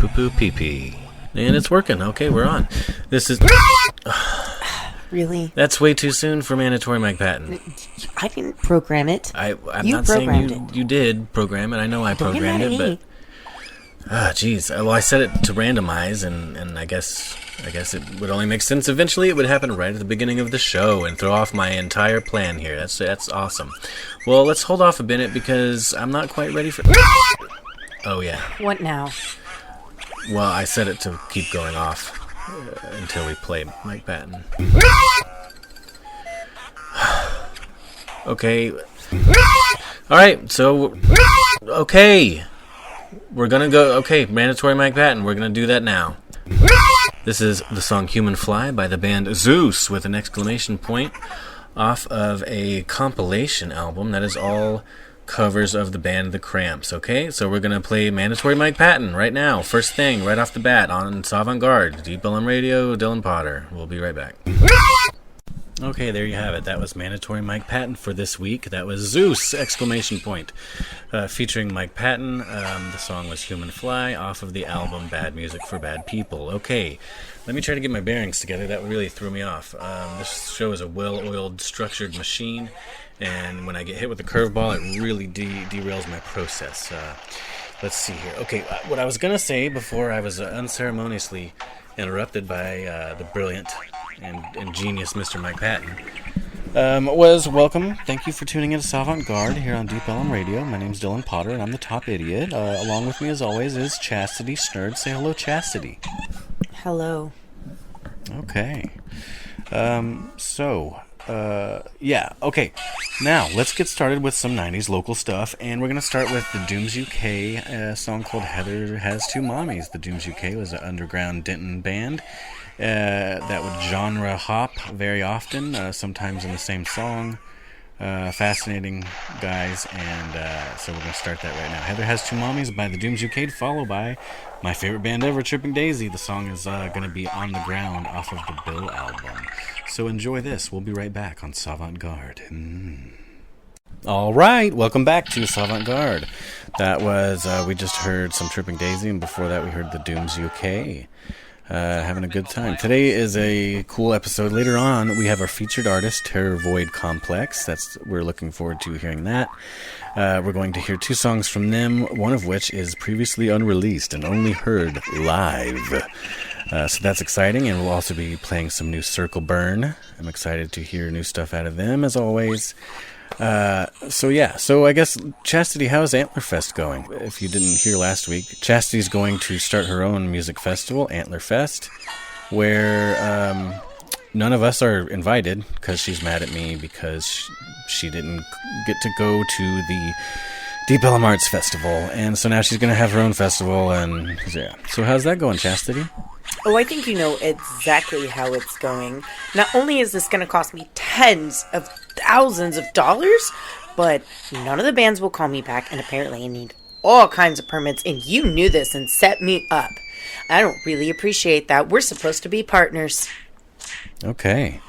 poo pee pee. And it's working. Okay, we're on. This is... Really? That's way too soon for mandatory Mike Patton. I didn't program it. I'm You not saying programmed you did program it. I know I Don't get programmed mad at it, me. but... Jeez. Well, I set it to randomize, and I guess it would only make sense eventually. It would happen right at the beginning of the show and throw off my entire plan here. That's awesome. Well, let's hold off a minute because I'm not quite ready for... Oh, yeah. What now? Well, I set it to keep going off until we play Mike Patton. Okay. Alright, so... Okay. We're gonna go... Okay, mandatory Mike Patton. We're gonna do that now. This is the song Human Fly by the band Zeus with an exclamation point off of a compilation album that is all covers of the band The Cramps. Okay, so we're gonna play mandatory Mike Patton right now. First thing, right off the bat on Savant Garde, Deep LM Radio, Dylan Potter. We'll be right back. Okay, there you have it. That was mandatory Mike Patton for this week. That was Zeus! Exclamation point. Featuring Mike Patton. The song was Human Fly off of the album Bad Music for Bad People. Okay, let me try to get my bearings together. That really threw me off. This show is a well-oiled, structured machine, and when I get hit with a curveball, it really derails my process. Let's see here. Okay, what I was going to say before I was unceremoniously interrupted by the brilliant and genius Mr. Mike Patton was welcome. Thank you for tuning in to Savant Garde here on Deep LM Radio. My name's Dylan Potter, and I'm the top idiot. Along with me, as always, is Chastity Snurd. Say hello, Chastity. Hello. Okay. Yeah, okay. Now, let's get started with some 90s local stuff, and we're going to start with the Dooms UK, a song called Heather Has Two Mommies. The Dooms UK was an underground Denton band that would genre hop very often, sometimes in the same song. Fascinating guys, and so we're going to start that right now. Heather Has Two Mommies by the Dooms UK, followed by my favorite band ever, Tripping Daisy. The song is going to be On the Ground off of the Bill album. So enjoy this. We'll be right back on Savant Garde. All right, welcome back to Savant Garde. That was, we just heard some Tripping Daisy, and before that we heard the Dooms UK. Having a good time. Today is a cool episode. Later on, we have our featured artist, Terror Void Complex. We're looking forward to hearing that. We're going to hear two songs from them, one of which is previously unreleased and only heard live. So that's exciting, and we'll also be playing some new Circle Burn. I'm excited to hear new stuff out of them, as always. So I guess, Chastity, how's Antlerfest going? If you didn't hear last week, Chastity's going to start her own music festival, Antlerfest, where none of us are invited, because she's mad at me because she didn't get to go to the Deep LM Arts Festival, and so now she's going to have her own festival, and yeah. So how's that going, Chastity? Oh, I think you know exactly how it's going. Not only is this going to cost me tens of thousands of dollars, but none of the bands will call me back, and apparently I need all kinds of permits, and you knew this and set me up. I don't really appreciate that. We're supposed to be partners. Okay.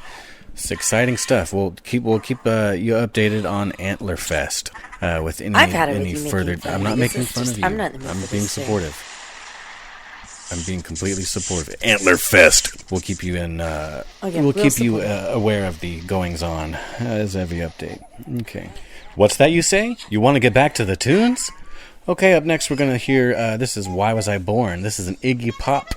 It's exciting stuff. We'll keep you updated on Antlerfest with any further. I'm not making fun of you. I'm being supportive. I'm being completely supportive. Antlerfest. We'll keep you aware of the goings on as every update. Okay. What's that you say? You want to get back to the tunes? Okay. Up next, we're gonna hear. This is "Why Was I Born." This is an Iggy Pop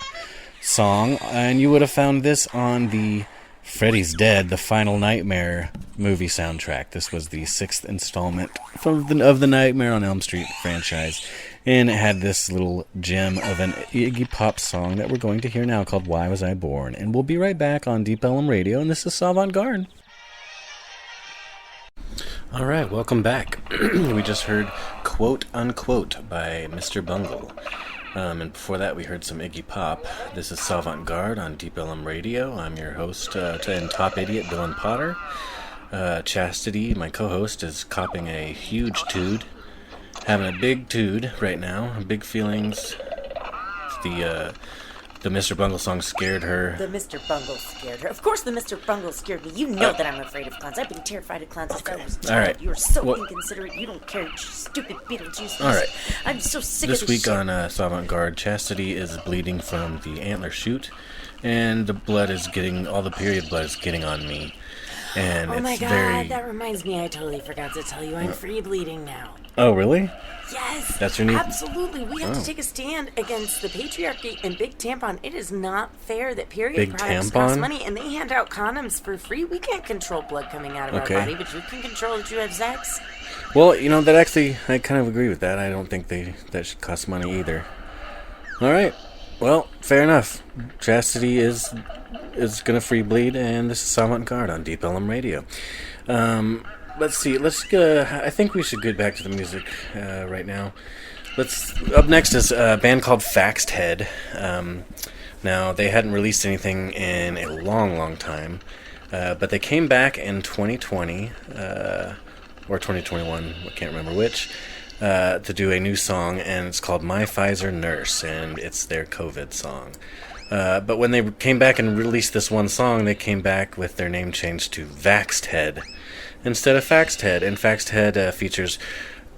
song, and you would have found this on the Freddy's Dead, the Final Nightmare movie soundtrack. This was the 6th installment of the Nightmare on Elm Street franchise, and it had this little gem of an Iggy Pop song that we're going to hear now called "Why Was I Born?" And we'll be right back on Deep LM Radio, and this is Savant Garde. All right, welcome back. We just heard "Quote Unquote" by Mr. Bungle. And before that, we heard some Iggy Pop. This is Savant Garde on Deep LM Radio. I'm your host and top idiot, Dylan Potter. Chastity, my co-host, is copping a huge tood. Having a big tood right now. Big feelings. It's the Mr. Bungle song scared her. The Mr. Bungle scared her. Of course the Mr. Bungle scared me. You know that I'm afraid of clowns. I've been terrified of clowns since I was a child. All right. You are so inconsiderate. You don't care. Stupid Beetlejuice. All right. I'm so sick This of this week shit. on Savant Garde, Chastity is bleeding from the antler shoot, and the blood is getting, all the period blood is getting on me. And Oh my it's god, very... that reminds me. I totally forgot to tell you. I'm free bleeding now. Oh, really? Yes. That's your new... Absolutely. We have to take a stand against the patriarchy and Big Tampon. It is not fair that period Big products Tampon? cost money and they hand out condoms for free. We can't control blood coming out of Okay. our body, but you can control that you have sex. Well, you know, that actually, I kind of agree with that. I don't think that should cost money either. All right. Well, fair enough. Chastity is going to free bleed, and this is Savant Garde on Deep Ellum Radio. Let's see. I think we should get back to the music right now. Up next is a band called Faxed Head. Now, they hadn't released anything in a long, long time, but they came back in 2020, or 2021, I can't remember which, to do a new song, and it's called My Pfizer Nurse, and it's their COVID song. But when they came back and released this one song, they came back with their name changed to Vaxed Head instead of Faxed Head. And Faxed Head features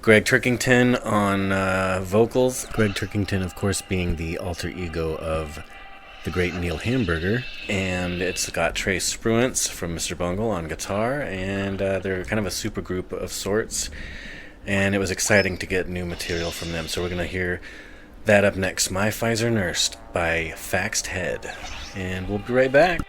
Greg Turkington on vocals. Greg Turkington, of course, being the alter ego of the great Neil Hamburger. And it's got Trey Spruance from Mr. Bungle on guitar, and they're kind of a super group of sorts. And it was exciting to get new material from them. So we're going to hear that up next, My Pfizer Nurse by Faxed Head. And we'll be right back.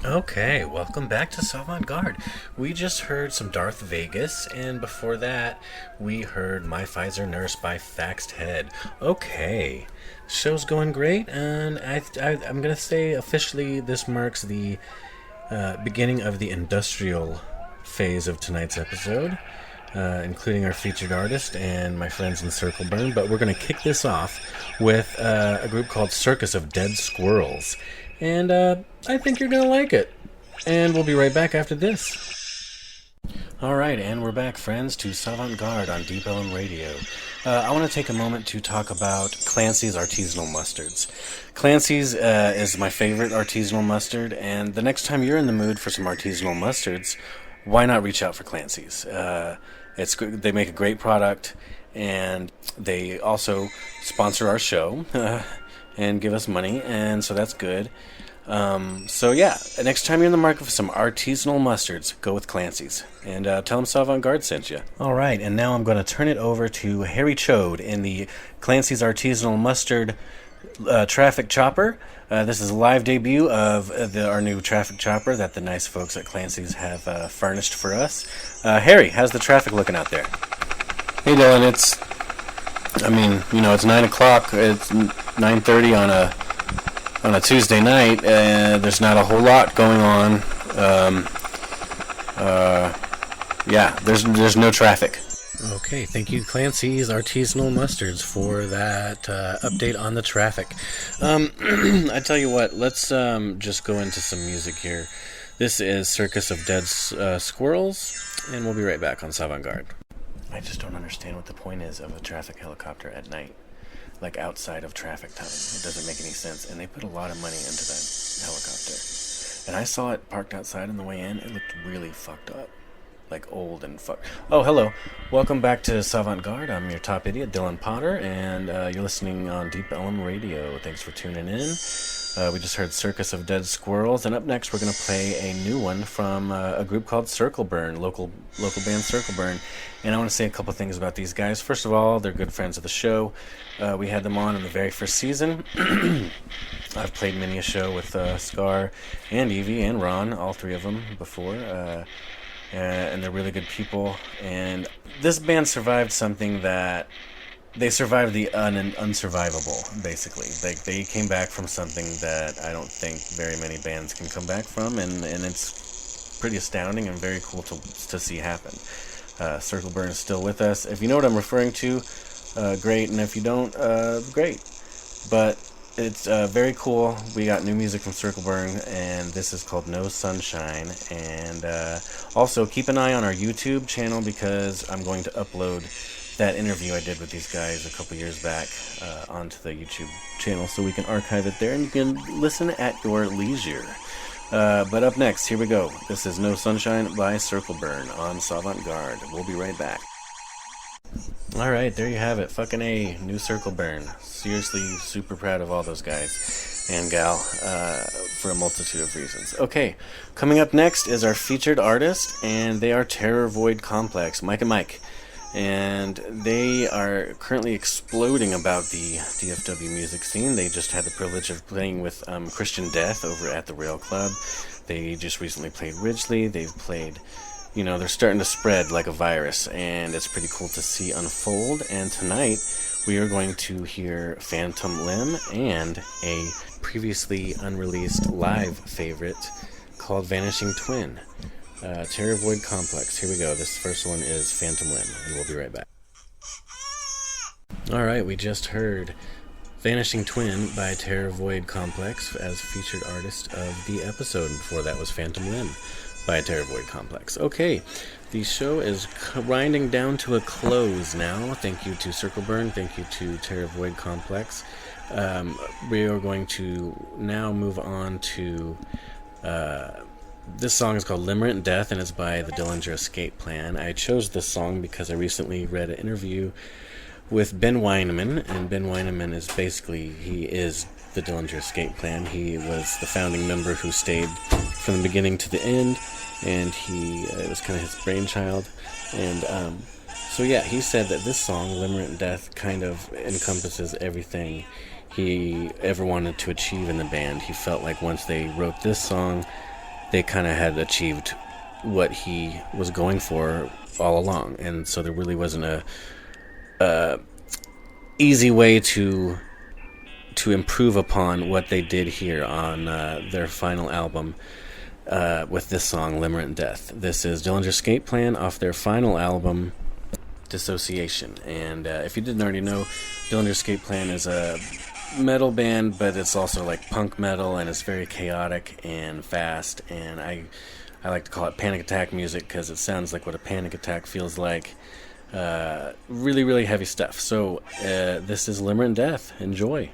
Okay, welcome back to Savant Garde. We just heard some Darth Vegas, and before that, we heard My Pfizer Nurse by Faxed Head. Okay, show's going great, and I'm going to say officially this marks the beginning of the industrial phase of tonight's episode, including our featured artist and my friends in Circle Burn. But we're going to kick this off with a group called Circus of Dead Squirrels. And I think you're going to like it. And we'll be right back after this. Alright, and we're back, friends, to Savant Garde on Deep Ellum Radio. I want to take a moment to talk about Clancy's Artisenal Mustards. Clancy's is my favorite artisanal mustard, and the next time you're in the mood for some artisanal mustards, why not reach out for Clancy's? They make a great product, and they also sponsor our show and give us money, and so that's good. So yeah, next time you're in the market for some artisanal mustards, go with Clancy's. And tell them Savant Garde sent you. Alright, and now I'm going to turn it over to Harry Choade in the Clancy's Artisanal Mustard Traffic Chopper. This is a live debut of our new traffic chopper that the nice folks at Clancy's have furnished for us. Harry, how's the traffic looking out there? Hey Dylan, it's 9 o'clock, it's 9:30 on a Tuesday night. There's not a whole lot going on. There's no traffic. Okay, thank you, Clancy's Artisanal Mustards, for that update on the traffic. I tell you what, let's just go into some music here. This is Circus of Dead Squirrels, and we'll be right back on Savant Garde. I just don't understand what the point is of a traffic helicopter at night, like outside of traffic time. It doesn't make any sense, and they put a lot of money into that helicopter. And I saw it parked outside on the way in. It looked really fucked up. Like old and fucked. Oh, hello. Welcome back to Savant Garde. I'm your top idiot, Dylan Potter, and you're listening on Deep Ellum Radio. Thanks for tuning in. We just heard Circus of Dead Squirrels, and up next we're going to play a new one from a group called Circle Burn, local band Circle Burn. And I want to say a couple things about these guys. First of all, they're good friends of the show. We had them on in the very first season. I've played many a show with Scar and Evie and Ron, all three of them, before. And they're really good people. And this band survived something that... They survived the unsurvivable, basically. They came back from something that I don't think very many bands can come back from, and it's pretty astounding and very cool to see happen. Circle Burn is still with us. If you know what I'm referring to, great, and if you don't, great. But it's very cool. We got new music from Circle Burn, and this is called No Sunshine. And also keep an eye on our YouTube channel, because I'm going to upload that interview I did with these guys a couple years back onto the YouTube channel, so we can archive it there and you can listen at your leisure. But up next, here we go. This is No Sunshine by Circle Burn on Savant Garde. We'll be right back. Alright, there you have it. Fucking A, new Circle Burn. Seriously, super proud of all those guys and gal for a multitude of reasons. Okay, coming up next is our featured artist, and they are Terror Void Complex, Mike and Mike. And they are currently exploding about the DFW music scene. They just had the privilege of playing with Christian Death over at the Rail Club. They just recently played Ridgely. They've played, you know, they're starting to spread like a virus, and it's pretty cool to see unfold. And tonight we are going to hear Phantom Limb and a previously unreleased live favorite called Vanishing Twin. Terror Void Complex. Here we go. This first one is Phantom Limb, and we'll be right back. Alright, we just heard Vanishing Twin by Terror Void Complex as featured artist of the episode. Before that was Phantom Limb by Terror Void Complex. Okay, the show is grinding down to a close now. Thank you to Circle Burn. Thank you to Terror Void Complex. We are going to now move on to... this song is called Limerent Death, and it's by the Dillinger Escape Plan. I chose this song because I recently read an interview with Ben Weineman, and Ben Weineman is basically, he is the Dillinger Escape Plan. He was the founding member who stayed from the beginning to the end, and it was kind of his brainchild. And so yeah, he said that this song, Limerent Death, kind of encompasses everything he ever wanted to achieve in the band. He felt like once they wrote this song, they kind of had achieved what he was going for all along, and so there really wasn't a easy way to improve upon what they did here on their final album with this song, Limerent Death. This is Dillinger Escape Plan off their final album, Dissociation. And if you didn't already know, Dillinger Escape Plan is a metal band, but it's also like punk metal, and it's very chaotic and fast, and I like to call it panic attack music because it sounds like what a panic attack feels like. Really, really heavy stuff. So this is Limerent Death. Enjoy.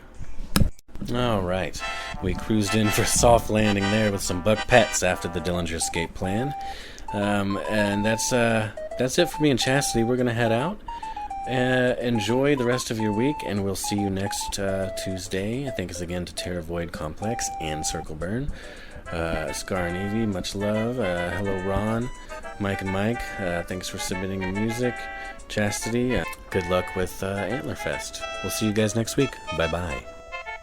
Alright, we cruised in for a soft landing there with some Buck Pets after the Dillinger Escape Plan, and that's it for me and Chastity. We're gonna head out. Enjoy the rest of your week, and we'll see you next Tuesday. Thanks again to Terror Void Complex and Circle Burn. Scar and Evie, much love. Hello Ron, Mike and Mike, thanks for submitting your music. Chastity, good luck with Antlerfest. We'll see you guys next week. Bye bye.